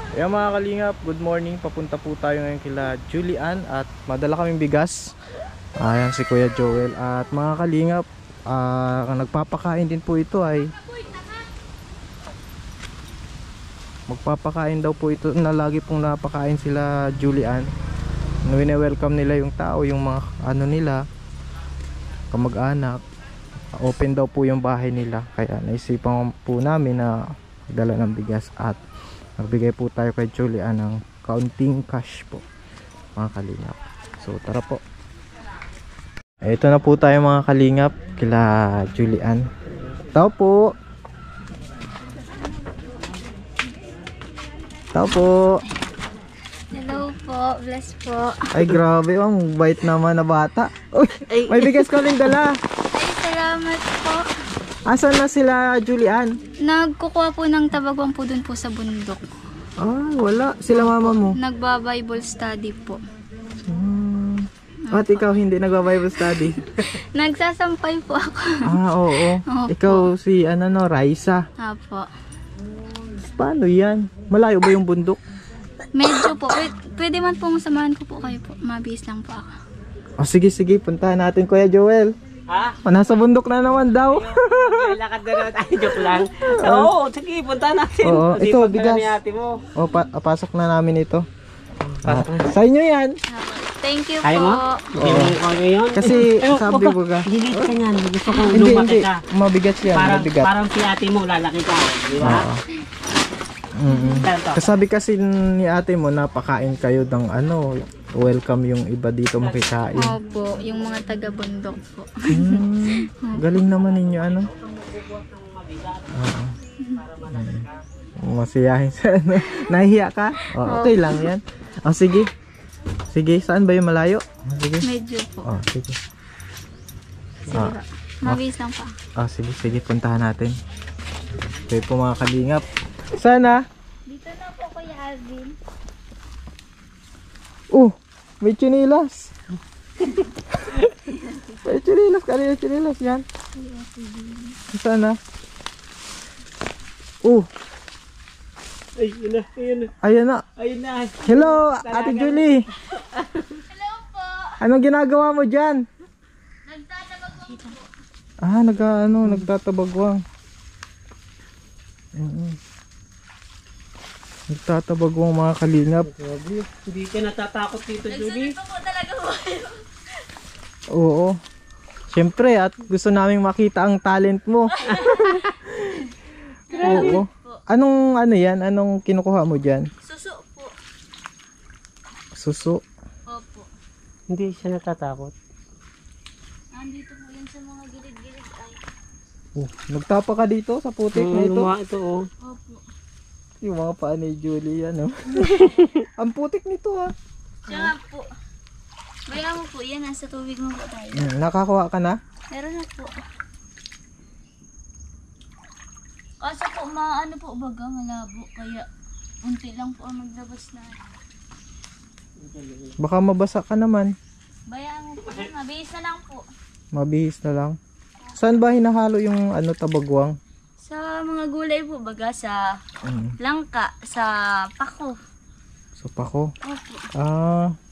Ayan mga kalingap, good morning. Papunta po tayo ngayon kila Julian at madala kaming bigas. Ayan si Kuya Joel. At mga kalingap, nagpapakain din po ito ay magpapakain daw po ito na lagi pong napakain sila Julian. Wine-welcome nila yung tao, yung mga ano nila, kamag-anak. Open daw po yung bahay nila. Kaya naisipan po namin na dala ng bigas at magbigay po tayo kay Julian ng kaunting cash po mga kalingap. So tara po. Ito na po tayo mga kalingap kila Julian. Tao po. Tao po. Hello po, bless po. Ay grabe, ang bait naman na bata. Uy, may bigas ka rin dala. Ay, salamat po. Asan na sila Julian? Nagkukuha po ng tabagwang po dun po sa bundok. Ah, wala. Sila mama mo. Nagba-Bible study po. At ikaw hindi nagba-Bible study? Nagsasampay po ako. Ah, oo. Opo. Ikaw si Raisa. Apo. Paano yan? Malayo ba yung bundok? Medyo po. Pwede man pong samahan ko po kayo po. Mabis lang po ako. Oh, sige, puntahan natin Kuya Joel. Ha? Nasa bundok na naman daw. Lakad na naman tayo, joke lang. Oo, sige, punta natin. Oo, ito, Sipag bigas. na ni ate mo. O, pasok na namin ito. Sa inyo yan. Apo. Thank you Ayaw mo? po. Hindi mo ko ngayon. Kasi sabi ko ka. Hilit ka niyan. Gusto kong Hindi, lumaki ka. mabigat yan, mabigat. Parang si ate mo, lalaki ka. Di ba? Oo. Kasabi kasi ni ate mo, napakain kayo ng welcome yung iba dito makikain. Opo, yung mga taga-bundok po. Galing naman ninyo Masiyahin sa Nahihiya ka? Okay lang yan. Sige. Sige, saan ba yung malayo? Sige. Medyo po. Sige. Sige po. Mabis lang po. Sige, puntahan natin. Okay po mga kalingap. Sana? Dito na po Kuya Alvin. May chinilas. May chinilas. Kanina chinilas yan. Sana? Ay, yun na, yun na. Ayan na. Ayun na. Hello, Ate Julie. Hello po. Anong ginagawa mo dyan? Nagtatabagwang po. Nagtatabagwang. Nagtatabagwang mga kalingap. Hindi ka natatakot dito, Julie. Nagsunod po talaga po. Oo. Siyempre, at gusto naming makita ang talent mo. Oo. Anong yan? Anong kinukuha mo dyan? Suso po. Suso. Opo. Hindi siya natatakot. Nandito po yan sa mga gilid-gilid ay. Nagtapa ka dito sa putik na ito. Ito, oh. Opo. Yung mga paa ni Julie, Ang putik nito, Siya nga po. Baya mo po yan, nasa tubig mo po tayo. Nakakuha ka na? Meron na po. Kaso po, maano po baga, malabo. Kaya, unti lang po ang maglabas na. Baka mabasa ka naman. Bayaan mo po, mabihis na lang po. Mabihis na lang. Saan ba hinahalo yung tabagwang? Sa mga gulay po baga, sa langka, sa pako. So pako. Opo.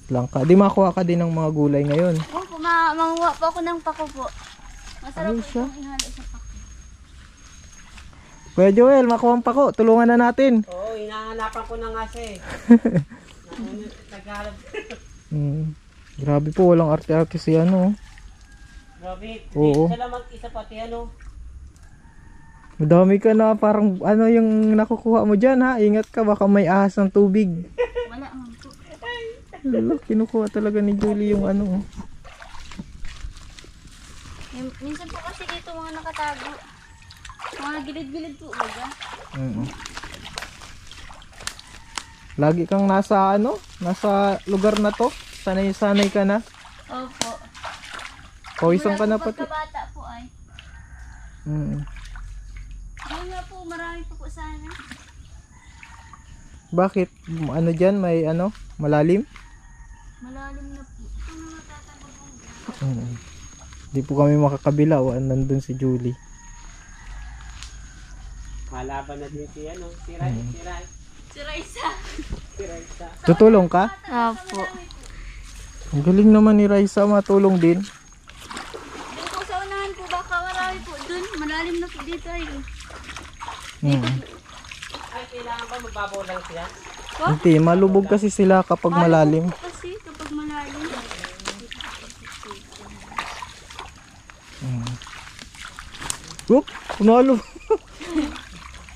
Langka. Di makuha ka din ng mga gulay ngayon. Opo, manguha po ako ng pako po. Masarap Ayos po siya. itong ihalo sa pako. Kuya Joel, makuha ang pako. Tulungan na natin. Oo, hinahanapan ko na nga siya eh. Nagharap. Grabe po, walang arte-arte si Grabe. Oo. Siya lang mag-isa pati Madami ka na, parang yung nakukuha mo dyan Ingat ka, baka may ahas ng tubig. Wala man po. Lalo, kinukuha talaga ni Julie yung Minsan po kasi dito mga nakatago. Mga gilid-gilid po baga. Lagi kang nasa nasa lugar na to. Sanay-sanay ka na. Opo. Pawisan ka na Mula pati. po pagkabata po ay. Ayun nga po, marami po sana. Bakit? Dyan? May malalim? Malalim na po. Ito na matatabag. Hindi po kami makakabila. Nandun si Julie. Kalaban na din si Rai. Si Raisa. Tutulong ka? Opo. Ang galing naman ni Raisa, matulong din. Doon po sa unahan po, baka marami po. Doon, malalim na po dito ay. Ay, kailangan ba magbabaw lang siya? Hindi, malubog kasi sila kapag malalim. Po kasi kapag malalim. Oop, nalubog.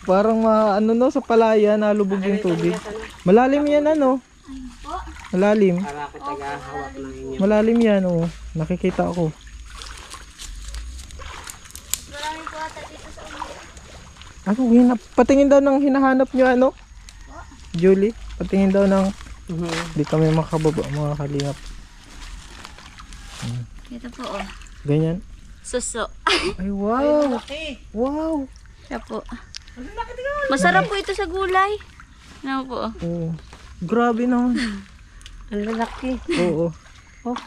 Parang ano no, sa palaya, nalubog yung tubig. Malalim yan ano. Po. Malalim. Para ako taga-hawak ng inyo. Malalim yan oh. Nakikita ako. Marami po ata dito sa unahan. Ano, patingin daw ng hinahanap nyo ano? Julie, patingin daw ng di kami makababa mga kalingap. Ito po oh. Ganyan. Suso. Ay wow. Wow. Siya po. Masarap po ito sa gulay. Ano po? Oh. Grabe naman. Ang lalaki. Oo.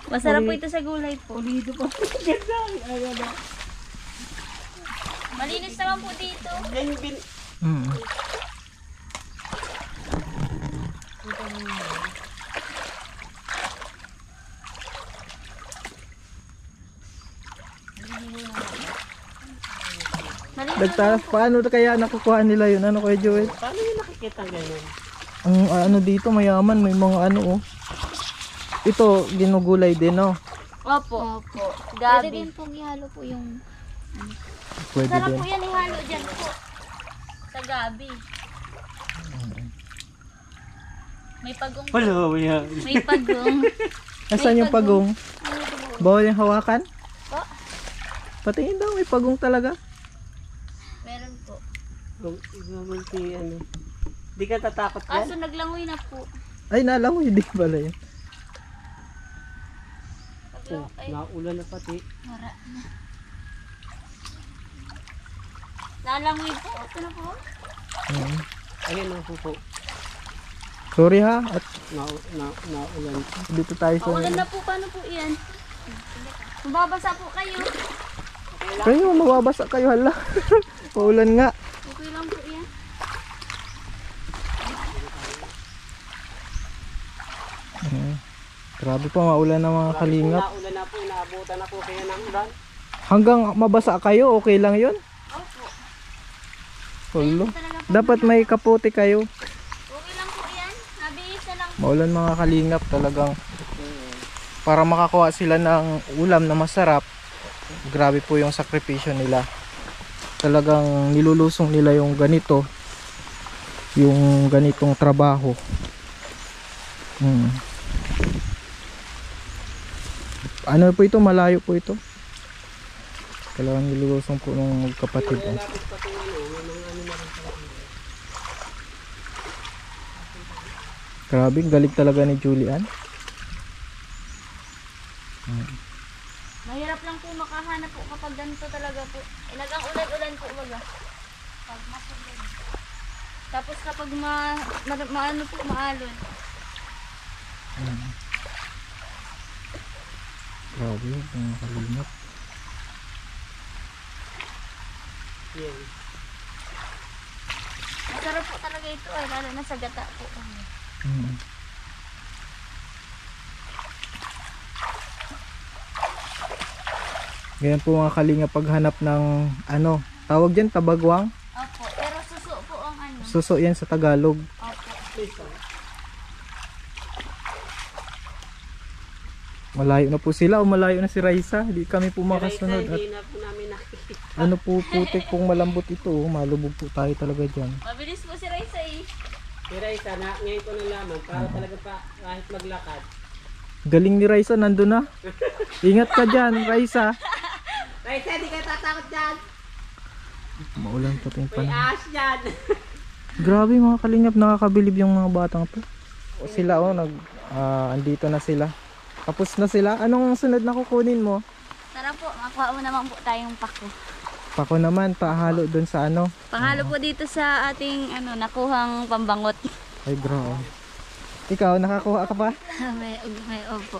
Masarap po ito sa gulay po. Ulido po. Malinis naman po dito. Mm. Nagtaras paano kaya nakukuha nila yun? Ano kay Joel? Paano yung nakikita ganyan? Ang ano dito mayaman, may mga ano oh. Ito ginugulay din oh. Opo. Opo. Pwede Gabi. din pong ihalo po yung Pwede Sarap din. po yan ihalo dyan po. Sa gabi. May pagong. Wala, yan. May pagong. Nasaan yung pagong? Bawal yung hawakan? Po. Patingin daw, may pagong talaga. Meron po. Gawin si ano. Di ka tatakot yan? Kaso naglangoy na po. Ay, nalangoy din pala yun. Oh, Ay, naulan na pati. mara na. Nalangoy po. Ito na po. Ayun ang pupo. Sorry ha, at Naulan. dito tayo sa... Paulan na po. Paano po yan? Mababasa po kayo. Kayo, mababasa kayo hala. Paulan nga. Okay lang po yan. Grabe pa, maulan na mga kalingap. Naulan na po, inaabutan na po kaya ng ulan. Hanggang mabasa kayo, okay lang yun? Opo. Hulo. Talaga po. Dapat may kapote kayo. Okay lang po yan. Nabihis na lang. Maulan mga kalingap talagang. Para makakuha sila ng ulam na masarap. Grabe po yung sakripisyo nila. Talagang nilulusong nila yung ganito. Yung ganitong trabaho. Ano po ito? Malayo po ito. Talagang nilulusong po ng magkapatid. Grabe, galing talaga ni Julian. Mahirap lang po makahanap po kapag ganito talaga po. Ilagang ulan-ulan po baga. Pag masulan. Tapos kapag maano po, maalon. Grabe, mga kalingap. Yan. Masarap po talaga ito ay lalo na sa gata po. Ganyan po mga kalingap paghanap ng ano, tawag dyan, tabagwang. Opo, pero suso po ang ano. Suso yan sa Tagalog. Opo. Malayo na po sila o malayo na si Raisa. Hindi kami po makasunod. At Hindi na po namin nakikita. ano po putik pong malambot ito. Malubog po tayo talaga dyan. Mabilis po si Raisa eh. Pero isa na, ngayon ko nalaman, para talaga pa kahit maglakad. Galing ni Raisa, nandun na. Ingat ka dyan, Raisa. Raisa, di ka tatakot dyan. Maulan pa rin May pa. ahas dyan. Grabe mga kalingap, nakakabilib yung mga batang to. O sila andito na sila. Tapos na sila. Anong sunod na kukunin mo? Tara po, makuha mo naman po tayong pako. Pako naman, pahalo dun sa ano. Panghalo po dito sa ating nakuhang pambangot. Ay bro. Ikaw, nakakuha ka pa? may opo.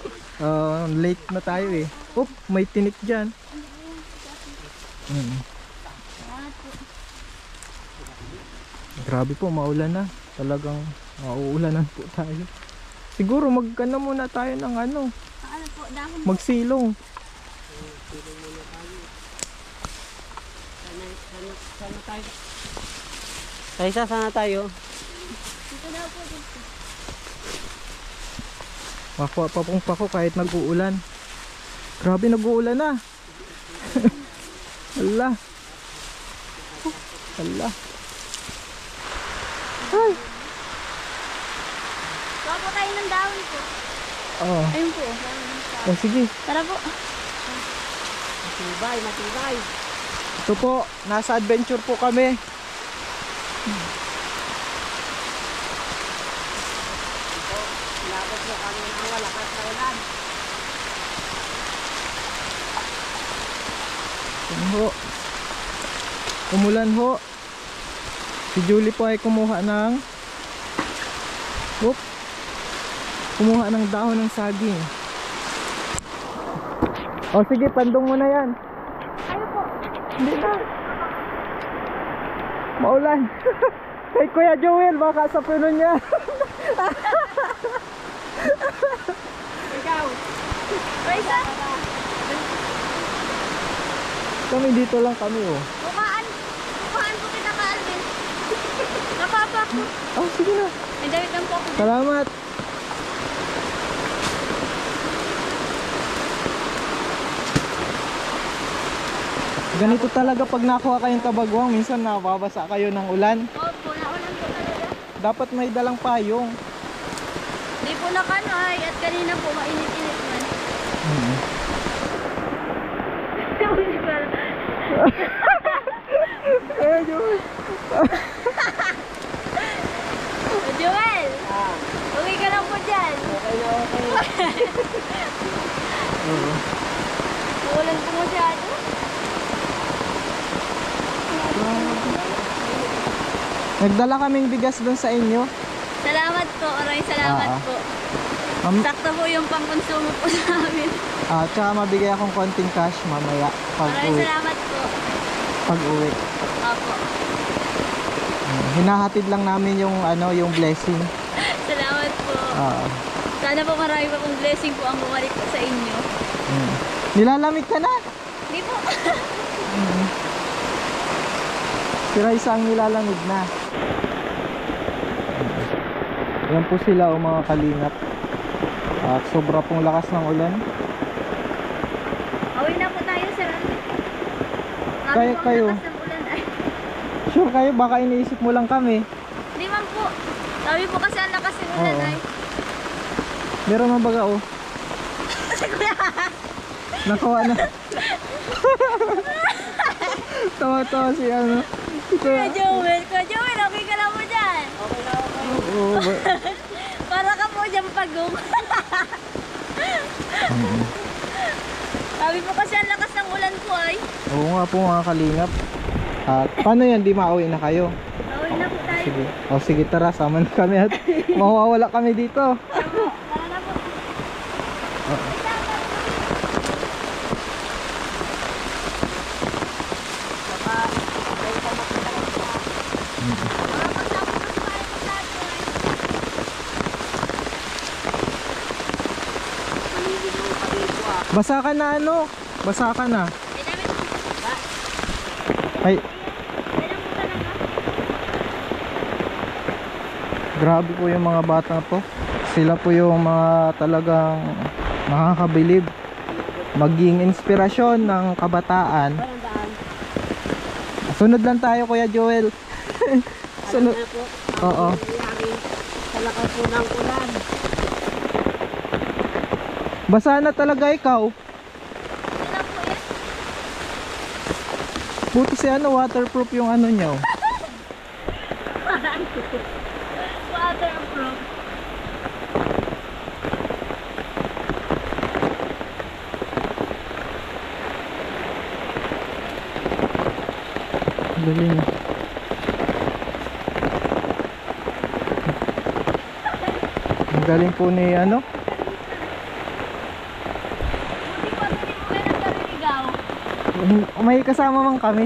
Late na tayo eh. Oop, may tinik dyan. Grabe po, maulan na. Talagang Mauulanan po tayo. Siguro magkano muna tayo ng ano, Ano po, dahon. magsilong. Sana tayo. Kaisa, sana tayo. Dito daw po dito. Makuha pa pong pako kahit nag-uulan. Grabe, nag-uulan na. Hala. Hala. Ay. Kuha po tayo ng dahon po. Oo. Ayun po. Oh, sige. Tara po. Matibay, matibay. Ito po, nasa adventure po kami. Labot mo kami ng walakas na ulan. Ano ho? Umulan ho. Si Julie po ay kumuha ng kumuha ng dahon ng saging. O sige, pandong mo na yan. Ayun po. Hindi na. Maulan. Kay Kuya Joel, baka sa puno niya. Ikaw. Raisa. Kami dito lang kami oh. Bukaan po kita ka, Alvin. Nakapa po. Oh, sige na. May damit lang po ako. Salamat. Ganito talaga pag nakuha kayong kabagwang, minsan nababasa kayo ng ulan. Opo, naulan po talaga. Dapat may dalang payong. Di po nakanoy at kanina po mainit-init man. Eh, Joel. Joel! Uwi ka lang po dyan. Okay na okay. Uulan po masyado. Nagdala kaming bigas doon sa inyo. Salamat po. Maraming salamat po. Sakto po yung pangkonsumo po sa amin. Tsaka mabigay akong konting cash mamaya pag Maraming uwi. salamat po. Pag uwi. Opo. Hinahatid lang namin yung ano, yung blessing. Salamat po. Sana po marami pa pong blessing po ang bumalik po sa inyo. Nilalamig ka na. Hindi po. Si Raisa ang nilalamig na. Yan po sila o mga kalingap. At sobra pong lakas ng ulan. Away na po tayo, sir. Kaya Marami po ang kayo. lakas ng ulan. Ay, Sure kayo, baka iniisip mo lang kami. Hindi man po. Sabi po kasi ang lakas ng ulan Oo. ay. Meron man baga oh. Nakuha na. Tawa-tawa si ano. Kuya Joel, okay ka lang po dyan. Okay na okay. Oo, Para ka po dyan pagong. Sabi po kasi ang lakas ng ulan po ay. oo nga po mga kalingap. At paano yan, di mauwi na kayo? Away na po tayo. Sige. O sige, tara, sama na kami at mawawala kami dito. Tara na po. Basa ka na ano? Basa ka na. May damit po. Ay, Kailan po talaga? grabe po yung mga bata po. Sila po yung mga talagang makakabilib. Maging inspirasyon ng kabataan. Parang daan. Sunod lang tayo, Kuya Joel. Alam Sunod. na po. Oo. Ang nangyari sa lakas po ng ulan. Basa na talaga ikaw. Ito lang po yan. Buti si ano, waterproof yung ano nyo. Waterproof. Galing. Ang galing po ni ano. Buti pa hindi mo kayo nagkariligaw. May kasama man kami.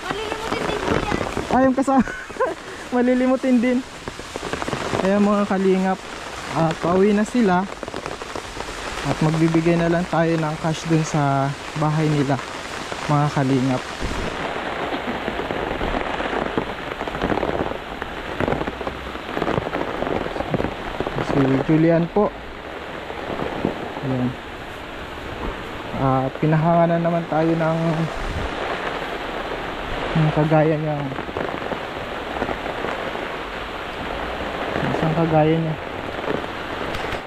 Malilimutin din po yan. Yung kasama. Malilimutin din. Kaya mga kalingap, pauwi na sila at magbibigay na lang tayo ng cash dun sa bahay nila, mga kalingap. Si Julian po, ayan. Pinahanganan naman tayo ng kagaya niya. Isang kagaya niya.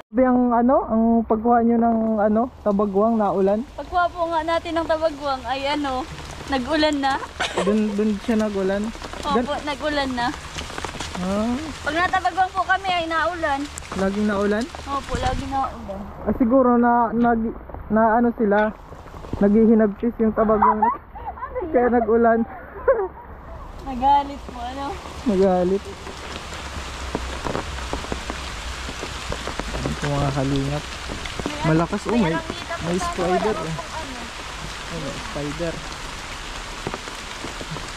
Sabi ang ang pagkuha nyo ng tabagwang na ulan. Pagkuha po nga natin ng tabagwang ay nag-ulan na. Dun siya nagulan. Opo, nag-ulan na. Pag natabagwang po kami ay naulan. Laging naulan? Opo, laging naulan. Siguro na sila naghihinabchis yung tabagwang kaya nagulan. Nagalit po, Magalit. Ito mga kalingap. Malakas may spider may spider.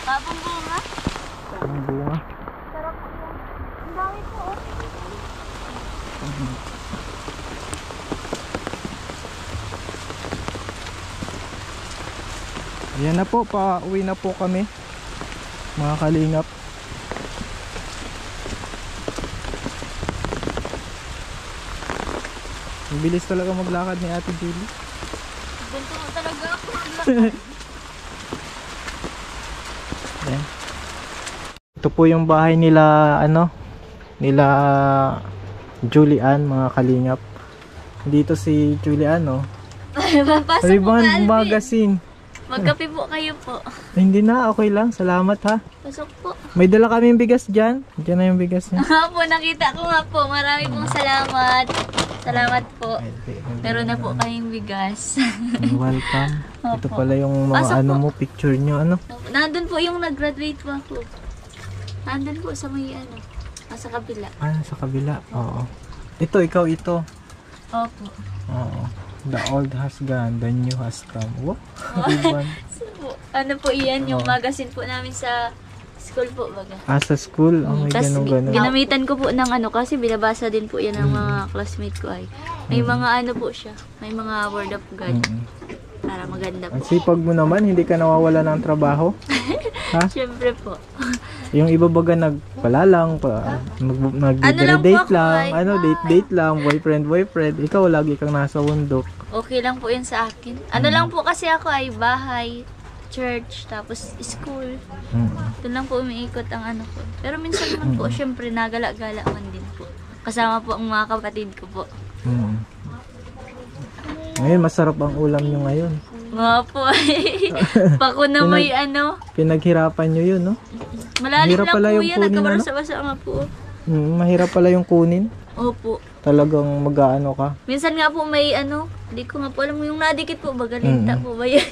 Tapong bunga. Ang bunga. Sarap po yun. Ang dami po. Ayan na po, pauwi na po kami, mga kalingap. Ang bilis talaga maglakad ni Ate Julie. Ganito po talaga ako. Ayan. Ito po yung bahay nila nila Julian, mga kalingap. Dito si Julian, Papasok po Ribbon Alvin. Magazine. Magkape po kayo po. Hindi na, okay lang. Salamat ha. Pasok po. May dala kaming bigas dyan. Diyan na yung bigas niya. Po, nakita ko nga po. Marami pong salamat. Salamat po. Meron na po kayong bigas. Welcome. Ito Opo. pala yung mga Pasok po. mo, picture nyo. Nandun po yung nag-graduate po ako. Nandun po sa may sa kabila. Sa kabila. Oo. Ito, ikaw ito. Opo. Oo. The old has gone, the new has come. Wow. Ribbon. So, ano po iyan, yung magazine po namin sa school po baga. Sa school? Oh, may Tas ganun. ginamitan ko po ng kasi binabasa din po yan ng mga classmate ko ay. May mga po siya. May mga word of God. Para maganda Ang po. sipag mo naman, hindi ka nawawala ng trabaho. Ha? Siyempre po. Yung iba baga nagpalalang, nag-date ako, lang, ay, date lang, boyfriend. Ikaw lagi kang nasa bundok. Okay lang po yun sa akin. Ano lang po kasi ako ay bahay, church, tapos school. Doon lang po umiikot ang ko. Pero minsan naman po, syempre nagala-gala man din po. Kasama po ang mga kapatid ko po. Ngayon, masarap ang ulam nyo ngayon. Mga po pako na may Pinaghirapan nyo yun, no? malalim Mahirap lang pala po yung yan. kunin, Nagkabarasa-basa nga po. Mahirap pala yung kunin. Opo. Talagang mag-aano ka. Minsan nga po may hindi ko nga po alam yung nadikit po ba, galinta po ba yan?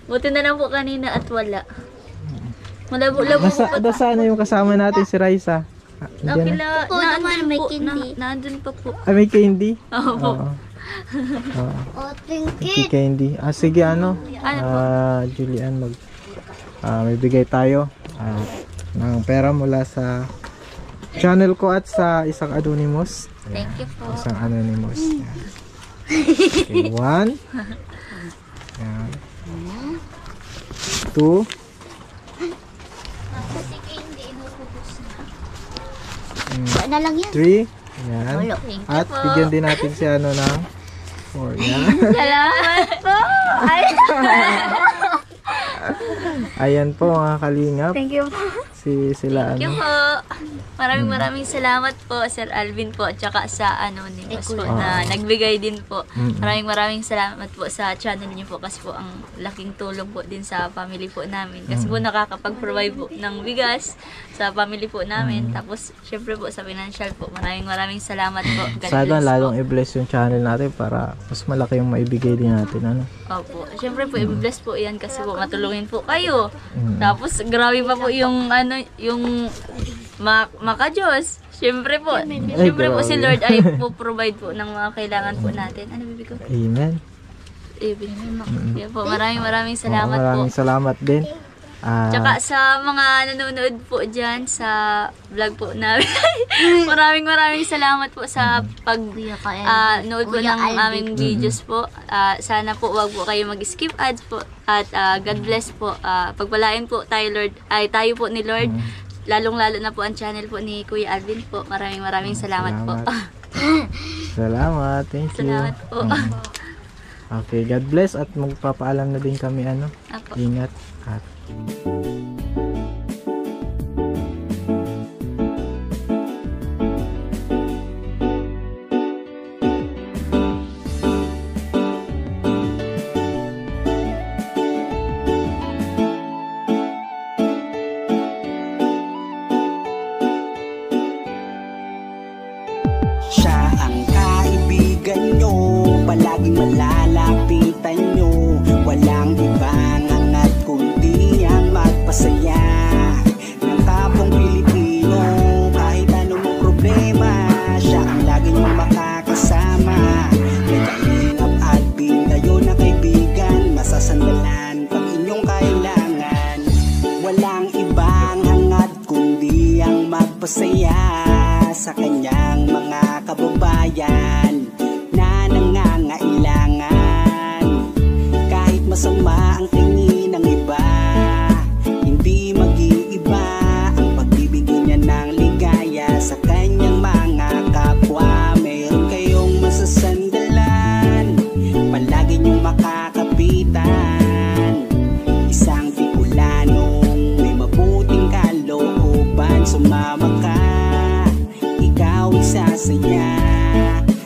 Buti na lang po kanina at wala. Malabo-labo po pa. Nasaan na yung kasama natin si Raisa? Nakila, naandun po, naandun pa po. May candy? Opo. Thank candy. Sige Julian, may bigay tayo ng pera mula sa channel ko at sa isang anonymous. Thank you po. Isang anonymous. Yan. Okay, 1. Yan. 2. Kasi hindi inubos na. 3. Yan. Thank you At po. bigyan din natin si ng 4. Yan. Salamat po. Ayan po mga kalingap. Thank you po. Sila Thank you po. Maraming salamat po Sir Alvin po at saka sa Anonymous po na nagbigay din po. Maraming salamat po sa channel niyo po kasi po ang laking tulong po din sa family po namin. Kasi po nakakapag-provide po ng bigas sa family po namin. Tapos syempre po sa financial po. Maraming salamat po. God sana bless lalong po. i-bless yung channel natin para mas malaki yung maibigay din natin. Opo. Syempre po i-bless po yan kasi po matulungin po kayo. Tapos grabe pa po yung yung maka-Diyos. Siyempre po si Lord ay po-provide po ng mga kailangan po natin. Ano bibig ko? Amen. Kaya po, maraming salamat po. Maraming salamat din. Tsaka sa mga nanonood po dyan sa vlog po namin. maraming salamat po sa nood po ng aming videos po. Sana po wag po kayo mag-skip ads po. At God bless po. Pagpalain po tayo po ni Lord. Lalong-lalo na po ang channel po ni Kuya Alvin po. Maraming salamat po. Salamat. Thank you. Salamat po. Okay, God bless at magpapaalam na din kami Apo. Ingat at Siya ang kaibigan nyo, palaging malalapitan nyo. Walang ibang angat kundi ang magpasaya ng kapong Pilipino. Kahit anong problema, siya ang lagi nyong makakasama. May Kalingap Alvin, kayo na kaibigan, masasandalan pag inyong kailangan. Walang ibang hangat kundi ang magpasaya sa kanyang mga kababayan na nangangailangan. Kahit masama ang tingin ng iba, hindi mag-iiba ang pagbibigay niya ng ligaya sa kanyang mga kapwa. Meron kayong masasandalan, palagi niyong makakapitan. Isang Bicolanong may mabuting kalooban, sumama ka, ikaw isasaya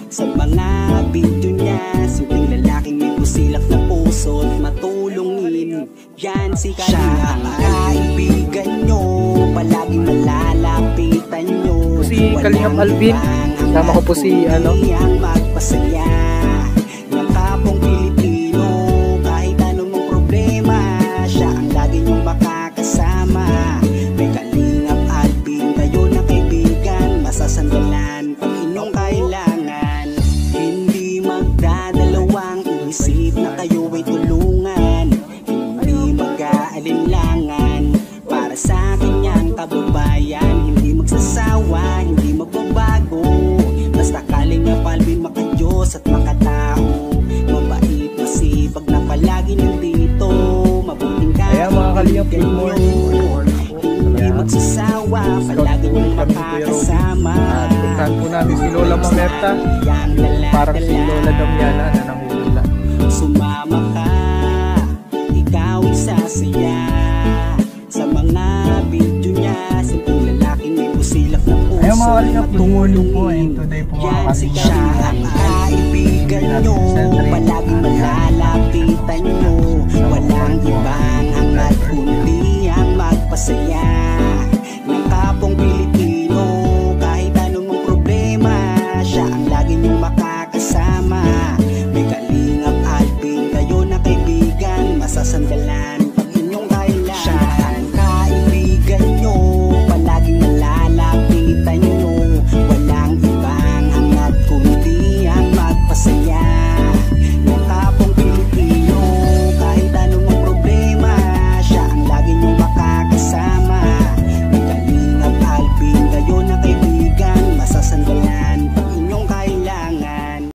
sa mga video niya. Simpleng lalaking may busilak na puso at matulungin, yan si Kalingap. Siya ang kaibigan nyo, palaging malalapitan nyo. si Kalingap Alvin. Kasama ko po si ang magpasaya ng kapong Pilipino. Kahit anong problema, siya ang lagi nyong makakasama. May Kalingap Alvin, kayo na kaibigan, masasandalan pag inyong kailangan. Hindi magdadalawang isip na kayo ay tulungan. Hindi mag-aalinlangan para sa kanyang kababayan. Hindi magsasawa, hindi magbabago. Basta Kalingap Alvin, makadiyos at makatao. Mabait, masipag na palagi nandito. Mabuting Ayan mga Kalingap, good morning. hindi magsasawa, palagi niyong makakasama. At puntahan po namin si Lola Mamerta. Parang si Lola Damiana na nangungula. Sumama ka, ikaw isasaya sa mga video niya. Simpleng lalaking may busilak na puso. Ayan mga Kalingap, good morning po. And today po mga Yan si Kalingap, siya ang kaibigan nyo, palaging malalapitan nyo. Walang ibang hangat kundi